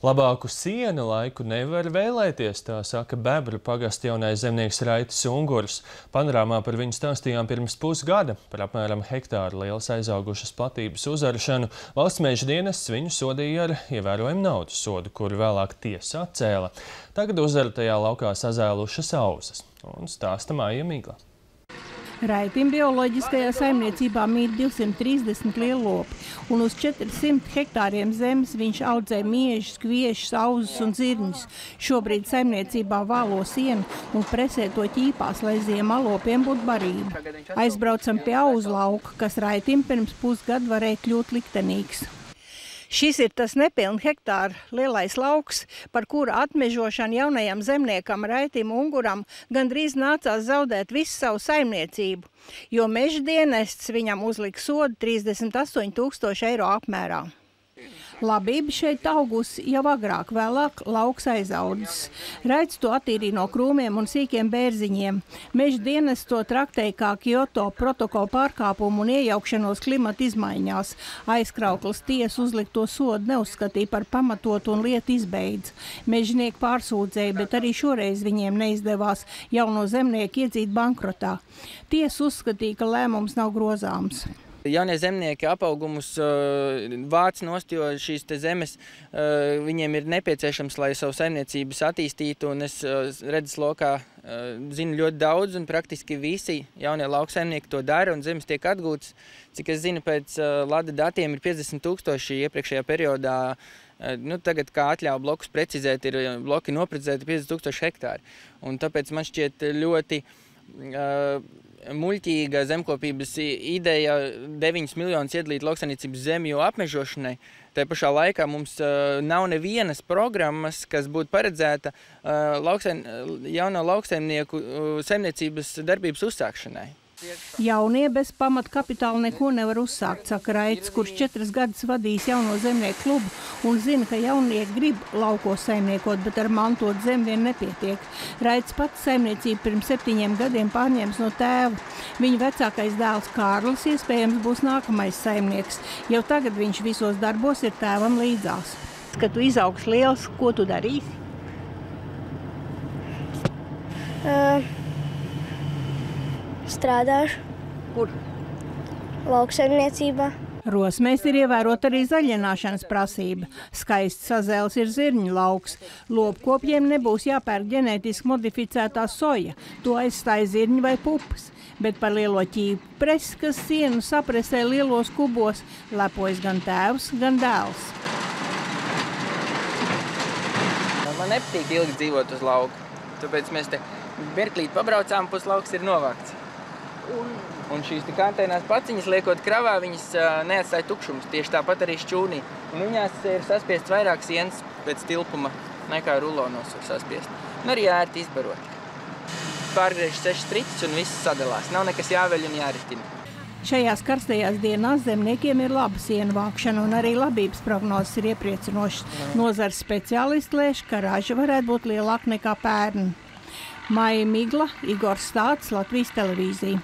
Labāku sienu laiku nevar vēlēties, tā saka Bebru pagasta jaunais zemnieks Raitis Ungurs. Panorāmā par viņu stāstījām pirms pusgada. Par apmēram hektāru lielas aizaugušas platības uzaršanu valsts meža dienests viņu sodīja ar ievērojumu naudas sodu, kuru vēlāk tiesa atcēla. Tagad uzartajā laukā sazēlušas auzas. Un stāsta Māja Migla. Raitim bioloģiskajā saimniecībā mīt 230 lielopi, un uz 400 hektāriem zemes viņš audzē miežus, kviešus, auzas un zirņus. Šobrīd saimniecībā vālo sienu un presē to ķīpās, lai ziemā lopiem būtu barība. Aizbraucam pie auzu lauka, kas Raitim pirms pusgada varēja kļūt liktenīgs. Šis ir tas nepilni hektāra lielais lauks, par kura atmežošanu jaunajam zemniekam Raitim Unguram gandrīz nācās zaudēt visu savu saimniecību, jo meža dienests viņam uzlika sodu 38 000 eiro apmērā. Labība šeit augusi jau agrāk, vēlāk lauks aizaudzis. Raits to attīrīja no krūmiem un sīkiem bērziņiem. Meža dienests to traktēja kā Kyoto protokola pārkāpumu un iejaukšanos klimata izmaiņās. Aizkrauklas tiesa uzlikto sodu neuzskatīja par pamatotu un lietu izbeidz. Mežnieki pārsūdzēja, bet arī šoreiz viņiem neizdevās jauno zemnieku iedzīt bankrotā. Tiesa uzskatīja, ka lēmums nav grozāms. Jaunie zemnieki apaugumus vāc nost, jo šīs zemes viņiem ir nepieciešams, lai savu saimniecības attīstītu, un es redzes lokā zinu ļoti daudz, un praktiski visi jaunie lauksaimnieki to dara, un zemes tiek atgūtas. Cik es zinu, pēc Lada datiem ir 50 000 iepriekšējā periodā. Tagad, kā atļauj blokus precizēt, ir bloki noprecizēti 50 000 hektāri, un tāpēc man šķiet ļoti muļķīga zemkopības ideja 9 miljonus iedalīt lauksaimniecības zemju apmežošanai. Tā pašā laikā mums nav nevienas programmas, kas būtu paredzēta jauno lauksaimnieku saimniecības darbības uzsākšanai. Jaunie bez pamata kapitāla neko nevar uzsākt, saka Raits, kurš 4 gadus vadījis jauno zemnieku klubu un zina, ka jaunieki grib laukos saimniekot, bet ar mantot zemi vien nepietiek. Raits pats saimniecību pirms 7 gadiem pārņēmis no tēva. Viņa vecākais dēls Kārlis iespējams būs nākamais saimnieks. Jau tagad viņš visos darbos ir tēvam līdzās. Kad tu izaugs liels, ko tu darīsi? Strādāšu. Kur? Lauksaimniecībā. Rosmēs ir ievērot arī zaļināšanas prasība. Skaists sazēles ir zirņu lauks. Lopkopjiem nebūs jāpērk ģenētiski modificētā soja. To aizstāja zirņi vai pupas. Bet par lielo ķīpu presi, kas sienu sapresē lielos kubos, lepojas gan tēvs, gan dēls. Man nepatīk ilgi dzīvot uz lauku. Tāpēc mēs te mirklīt pabraucām, puslauks ir novākts. Un šīs kantēnās paciņas liekot kravā, viņas neatstāja tukšumus, tieši tāpat arī šķūnī. Un viņās ir saspiests vairāk sienas pēc tilpuma, nekā rulonos var saspiest. Un arī ērti izbarot. Pārgriež 6 striķus un viss sadalās. Nav nekas jāveļ un jāritina. Šajās karstajās dienās zemniekiem ir laba sienu vākšana un arī labības prognozes ir iepriecinošas. Nozares speciālisti lēš, ka raža varētu būt lielāka nekā pērn. Māja Migla, Igors Stāts, Latvijas televīzija.